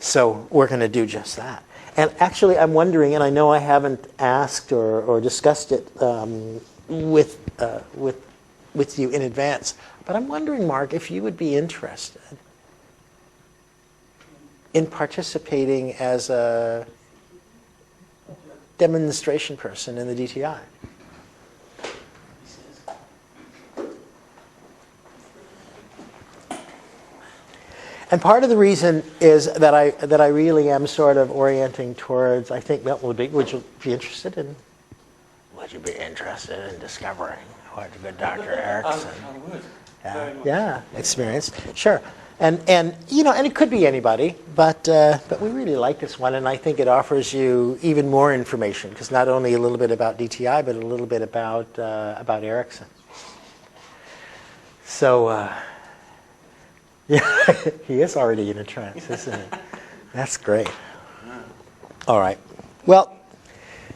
So we're going to do just that. And actually, I'm wondering, and I know I haven't asked or discussed it with you in advance, but I'm wondering, Mark, if you would be interested in participating as a demonstration person in the DTI. And part of the reason is that I really am sort of orienting towards, I think Milton would you be interested in? Would you be interested in discovering what good Dr. Erickson? I would. Yeah, experience. Sure. And you know, and it could be anybody, but we really like this one, and I think it offers you even more information, because not only a little bit about DTI, but a little bit about Erickson. So. Yeah, he is already in a trance, isn't he? That's great. All right. Well,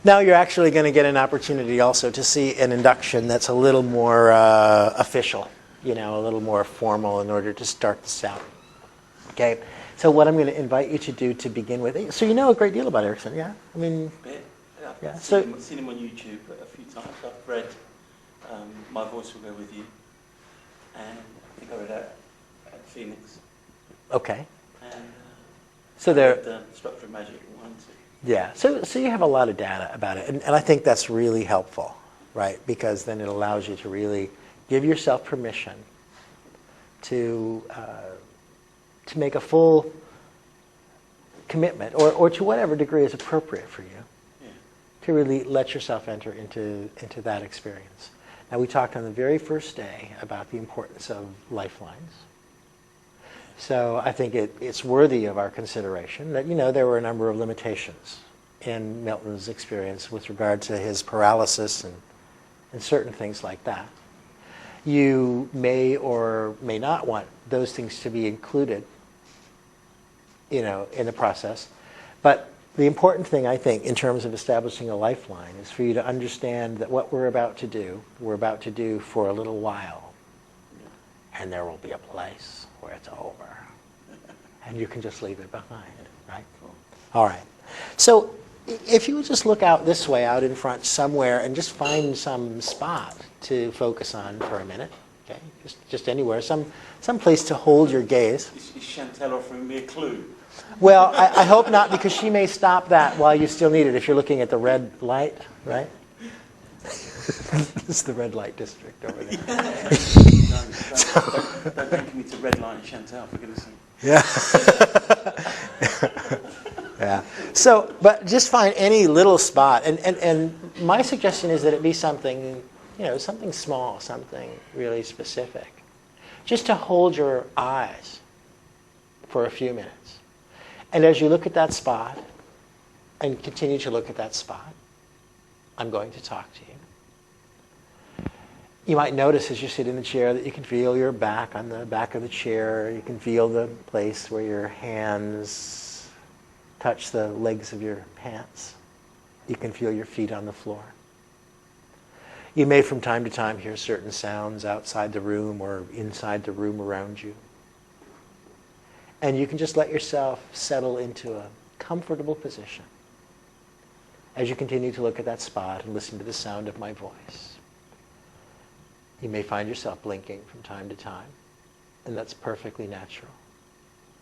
now you're actually going to get an opportunity also to see an induction that's a little more official, you know, a little more formal in order to start this out. Okay. So what I'm going to invite you to do to begin with. So you know a great deal about Erickson, yeah? I mean, yeah. I've seen him on YouTube a few times. I've read My Voice Will Go With You, and I think I read that. Phoenix. Okay. And so there. The Structure of Magic 1 and 2. Yeah. So you have a lot of data about it, and I think that's really helpful, right? Because then it allows you to really give yourself permission to make a full commitment, or to whatever degree is appropriate for you, to really let yourself enter into that experience. Now, we talked on the very first day about the importance of lifelines. So I think it's worthy of our consideration that, you know, there were a number of limitations in Milton's experience with regard to his paralysis and certain things like that. You may or may not want those things to be included, you know, in the process. But the important thing, I think, in terms of establishing a lifeline is for you to understand that what we're about to do for a little while. And there will be a place where it's over. And you can just leave it behind, right? All right. So if you would just look out this way, out in front somewhere, and just find some spot to focus on for a minute, okay? Just anywhere, some place to hold your gaze. Is Chantal offering me a clue? Well, I hope not, because she may stop that while you still need it if you're looking at the red light, right? This is the red light district over there. Don't take me to red light and Chantal, for goodness sake. Yeah. Yeah. So, but just find any little spot, and my suggestion is that it be something, you know, something small, something really specific, just to hold your eyes for a few minutes. And as you look at that spot, and continue to look at that spot, I'm going to talk to you. You might notice as you sit in the chair that you can feel your back on the back of the chair. You can feel the place where your hands touch the legs of your pants. You can feel your feet on the floor. You may from time to time hear certain sounds outside the room or inside the room around you. And you can just let yourself settle into a comfortable position as you continue to look at that spot and listen to the sound of my voice. You may find yourself blinking from time to time, and that's perfectly natural.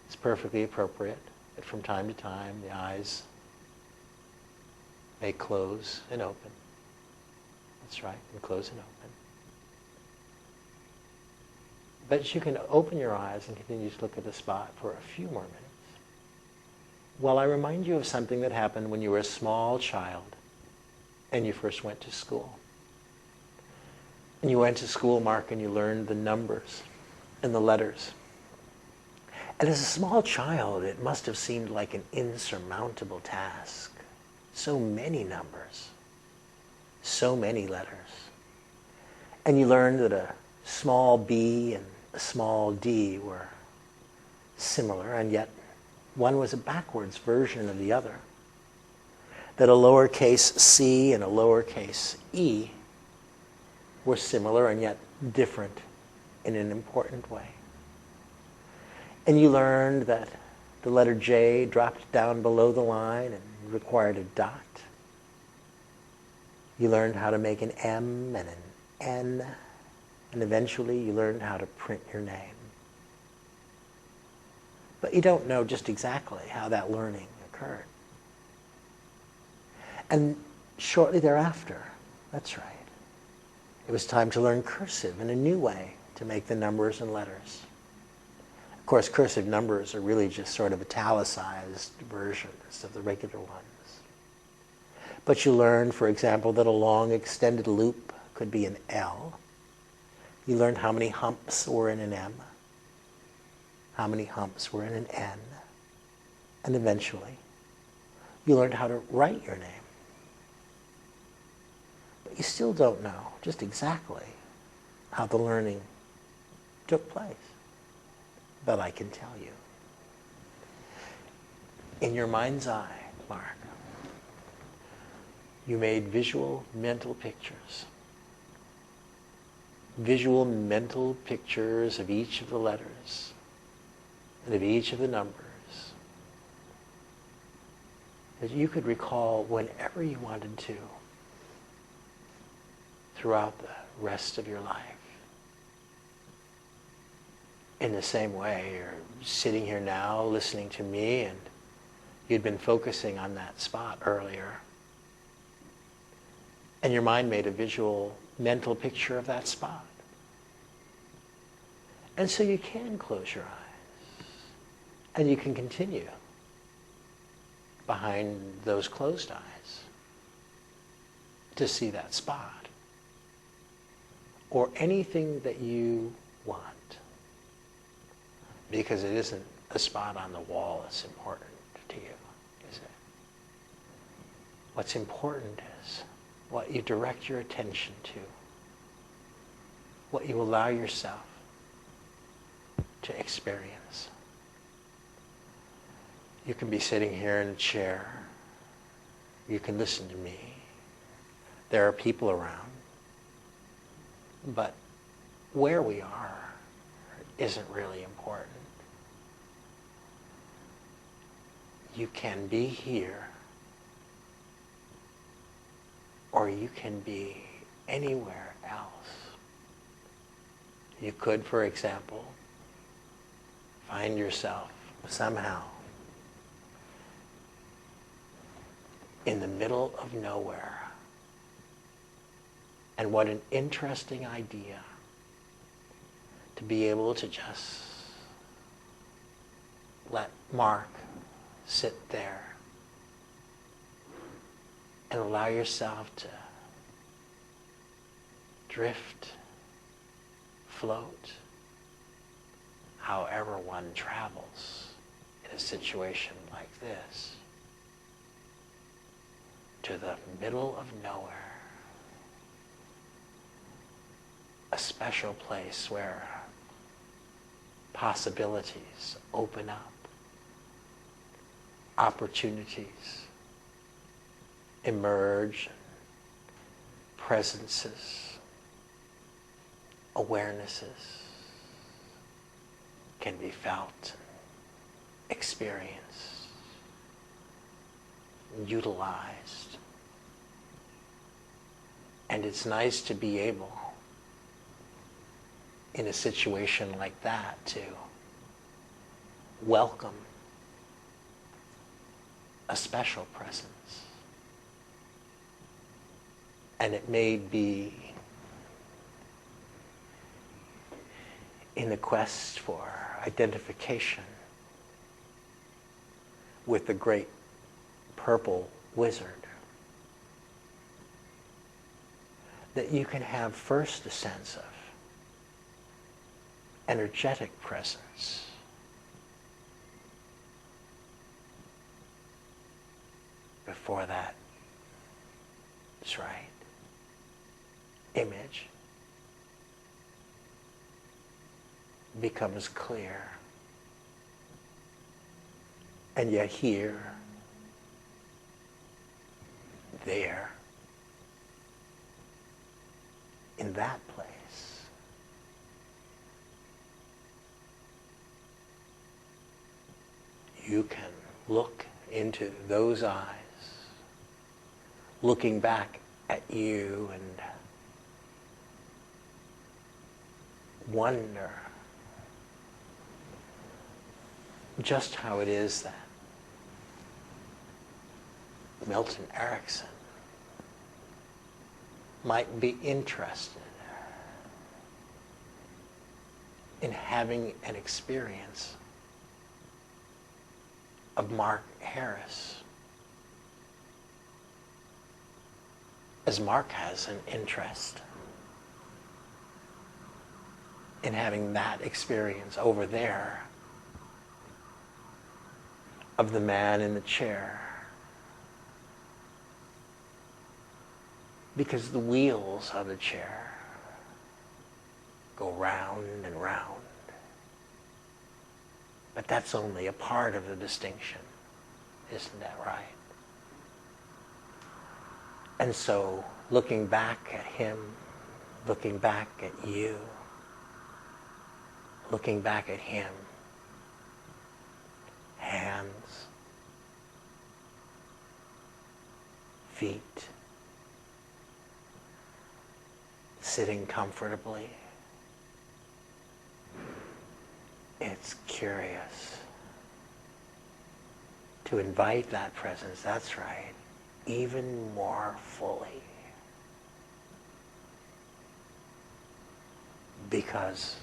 It's perfectly appropriate that from time to time the eyes may close and open. That's right, and close and open. But you can open your eyes and continue to look at the spot for a few more minutes while I remind you of something that happened when you were a small child and you first went to school. And you went to school, Mark, and you learned the numbers and the letters. And as a small child, it must have seemed like an insurmountable task. So many numbers, so many letters. And you learned that a small b and a small d were similar, and yet one was a backwards version of the other. That a lowercase c and a lowercase e were similar and yet different in an important way. And you learned that The letter J dropped down below the line and required a dot. You learned how to make an M and an N, and eventually you learned how to print your name. But you don't know just exactly how that learning occurred. And shortly thereafter, that's right, it was time to learn cursive in a new way to make the numbers and letters. Of course, cursive numbers are really just sort of italicized versions of the regular ones. But you learned, for example, that a long extended loop could be an L. You learned how many humps were in an M, how many humps were in an N, and eventually you learned how to write your name. But you still don't know just exactly how the learning took place. But I can tell you. In your mind's eye, Mark, you made visual mental pictures. Visual mental pictures of each of the letters and of each of the numbers that you could recall whenever you wanted to throughout the rest of your life. In the same way, you're sitting here now listening to me and you'd been focusing on that spot earlier. And your mind made a visual mental picture of that spot. And so you can close your eyes and you can continue behind those closed eyes to see that spot or anything that you want. Because it isn't a spot on the wall that's important to you, is it? What's important is what you direct your attention to, what you allow yourself to experience. You can be sitting here in a chair. You can listen to me. There are people around. But where we are isn't really important. You can be here, or you can be anywhere else. You could, for example, find yourself somehow in the middle of nowhere. And what an interesting idea to be able to just let Mark sit there and allow yourself to drift, float, however one travels in a situation like this, to the middle of nowhere, a special place where possibilities open up, opportunities emerge, presences, awarenesses can be felt, experienced, utilized. And it's nice to be able, in a situation like that, to welcome a special presence. And it may be in the quest for identification with the great purple wizard that you can have first a sense of energetic presence. Before that, that's right, image becomes clear. And yet here, there, in that place, you can look into those eyes, looking back at you, and wonder just how it is that Milton Erickson might be interested in having an experience of Mark Harris, as Mark has an interest in having that experience over there of the man in the chair. Because the wheels of the chair go round and round. But that's only a part of the distinction. Isn't that right? And so, looking back at him, looking back at you, looking back at him, hands, feet, sitting comfortably. It's curious to invite that presence, that's right, even more fully. Because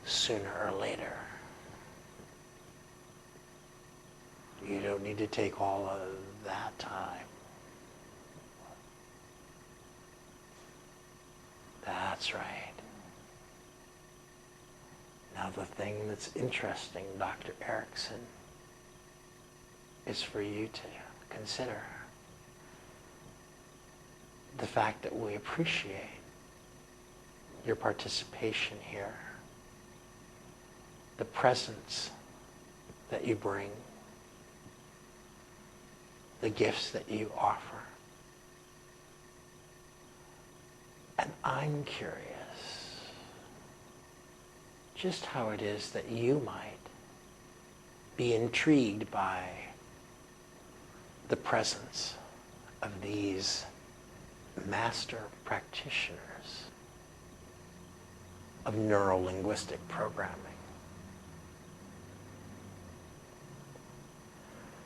sooner or later, you don't need to take all of that time. That's right. Now the thing that's interesting, Dr. Erickson, is for you to consider the fact that we appreciate your participation here, the presence that you bring, the gifts that you offer. And I'm curious just how it is that you might be intrigued by the presence of these master practitioners of neuro-linguistic programming.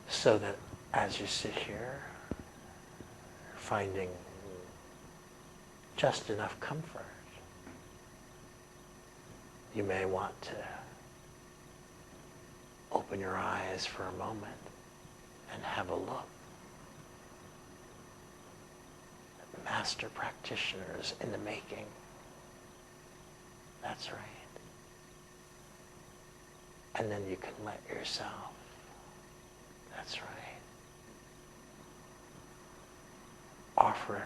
So that as you sit here, finding just enough comfort, you may want to open your eyes for a moment and have a look at master practitioners in the making. That's right. And then you can let yourself, that's right, offer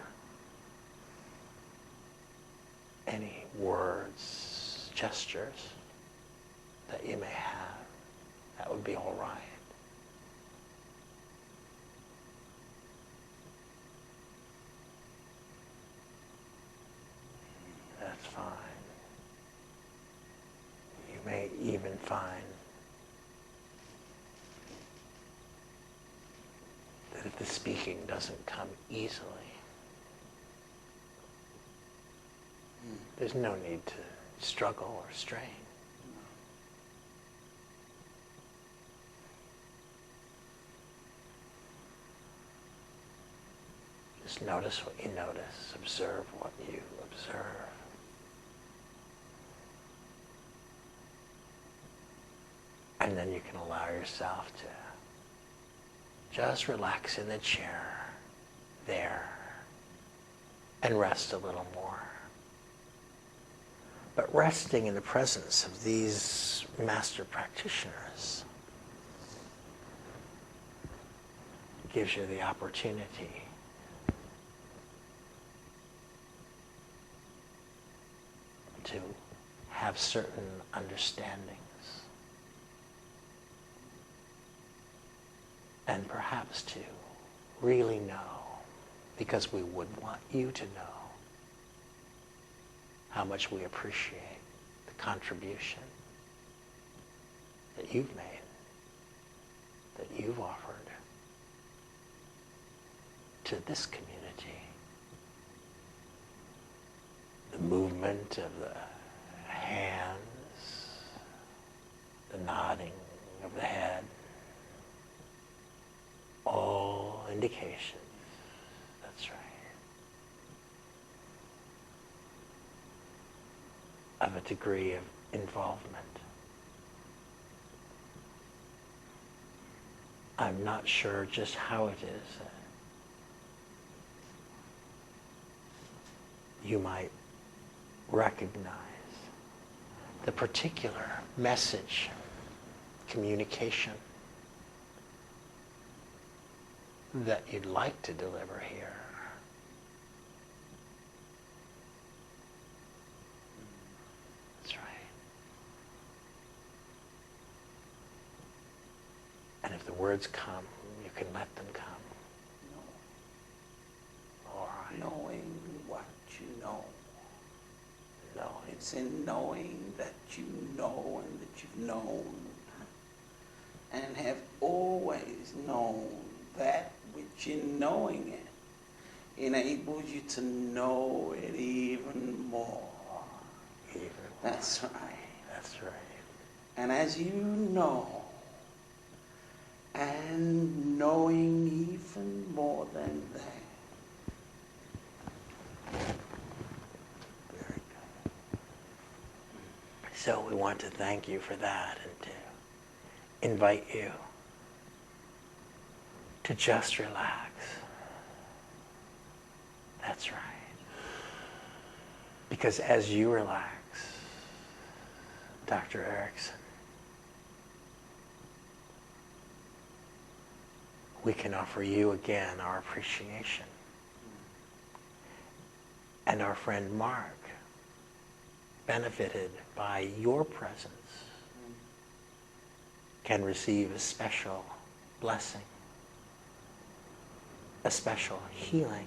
any words, gestures that you may have. That would be all right. That's fine. You may even find that if the speaking doesn't come easily, there's no need to struggle or strain. Just notice what you notice, observe what you observe. And then you can allow yourself to just relax in the chair there and rest a little more. But resting in the presence of these master practitioners gives you the opportunity to have certain understandings and perhaps to really know, because we would want you to know how much we appreciate the contribution that you've made, that you've offered to this community. The movement of the hands, the nodding of the head, all indications. That's right. Of a degree of involvement. I'm not sure just how it is that you might recognize the particular message, communication that you'd like to deliver here. That's right. And if the words come, you can let them come. No. All right. Knowing what you know. Knowing. It's in knowing that you know and that you've known and have always known that which in knowing it enables you to know it even more. Even. That's right. That's right. And as you know, and knowing even more than that, Very good. So we want to thank you for that and to invite you to just relax. That's right. Because as you relax, Dr. Erickson, we can offer you again our appreciation. And our friend Mark, benefited by your presence, can receive a special blessing, a special healing,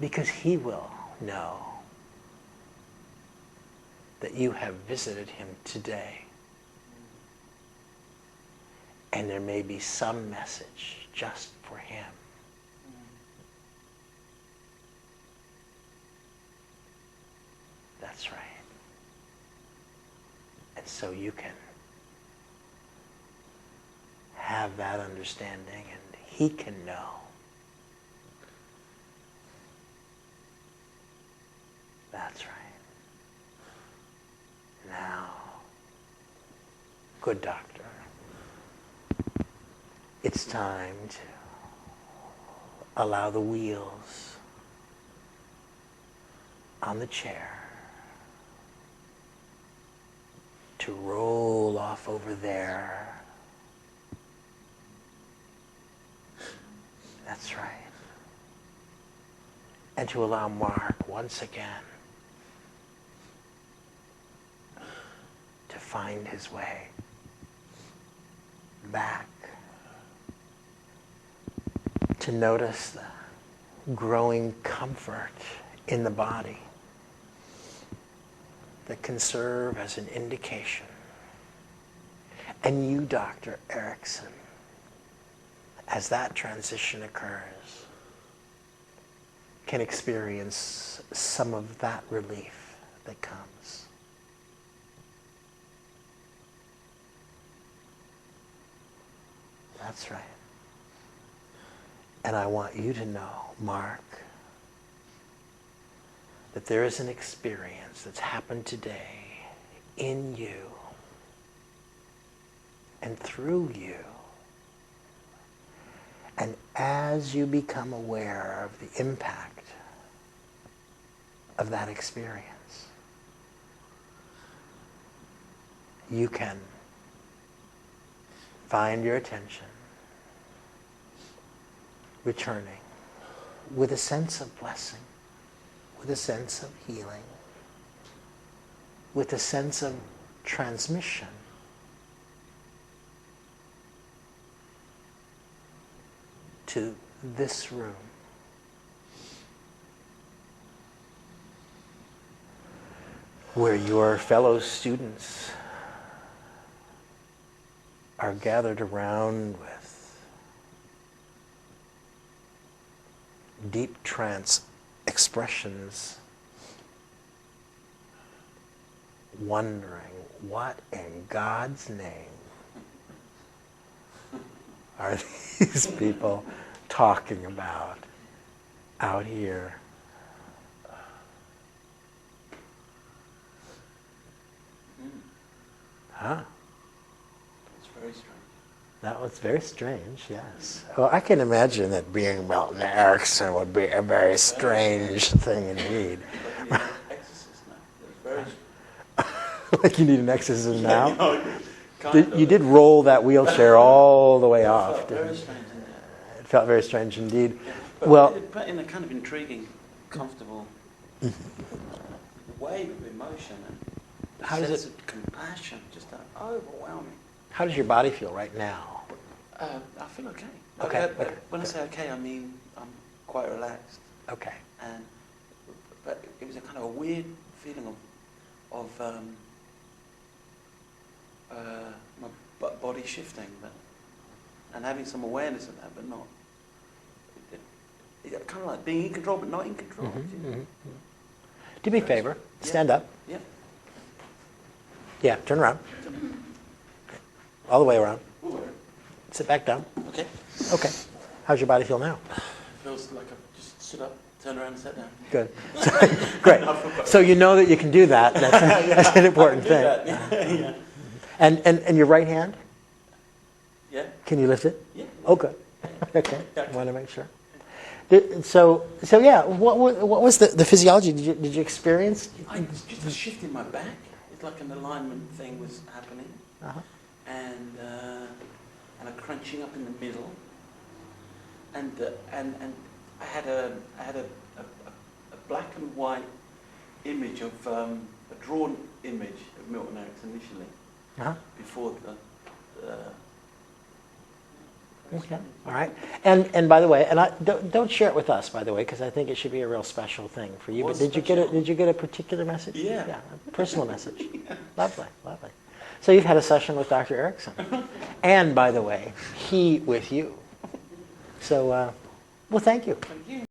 because he will know that you have visited him today. And there may be some message just for him. That's right. And so you can have that understanding and he can know. That's right. Now, good doctor. It's time to allow the wheels on the chair to roll off over there. That's right. And to allow Mark once again to find his way back, to notice the growing comfort in the body that can serve as an indication. And you, Dr. Erickson, as that transition occurs, can experience some of that relief that comes. That's right. And I want you to know, Mark, that there is an experience that's happened today in you and through you. And as you become aware of the impact of that experience, you can find your attention returning with a sense of blessing, with a sense of healing, with a sense of transmission to this room. where your fellow students are gathered around with deep trance expressions, wondering, what in God's name are these people talking about out here? Huh? It's very strange. That was very strange, yes. Well, I can imagine that being Milton Erickson would be a very strange thing indeed. Like you need an exorcist now. It's very Like you need an exorcism now? You know, kind of. You did roll that wheelchair all the way It off, felt didn't very you? strange in there. It felt very strange indeed. Yeah. Well, But in a kind of intriguing, comfortable wave of emotion and How does sense it- of compassion, just overwhelming. how does your body feel right now? I feel okay. Okay, But okay. when I say okay, I mean I'm quite relaxed, Okay. but it was a kind of a weird feeling of my body shifting, and having some awareness of that, but not. Kind of like being in control, but not in control. Do me a favor. Stand up. Yeah. Yeah, turn around. All the way around. Sit back down. Okay. Okay. How's your body feel now? Feels like I've just stood up, turned around, and sat down. Good. Great. So you know that you can do that. That's an important thing. Yeah. And your right hand? Yeah. Can you lift it? Yeah. Oh, good. Okay. Want to make sure. So yeah. What was the physiology? Did you experience? It's just a shift in my back. It's like an alignment thing was happening, and a crunching up in the middle, and I had a black and white image of a drawn image of Milton Erickson initially, before the. Okay. All right. And by the way, and don't share it with us, by the way, because I think it should be a real special thing for you. But did you get a particular message? Yeah. Yeah. A personal message. Yeah. Lovely. Lovely. So you've had a session with Dr. Erickson, and by the way, he with you. So, well, thank you. Thank you.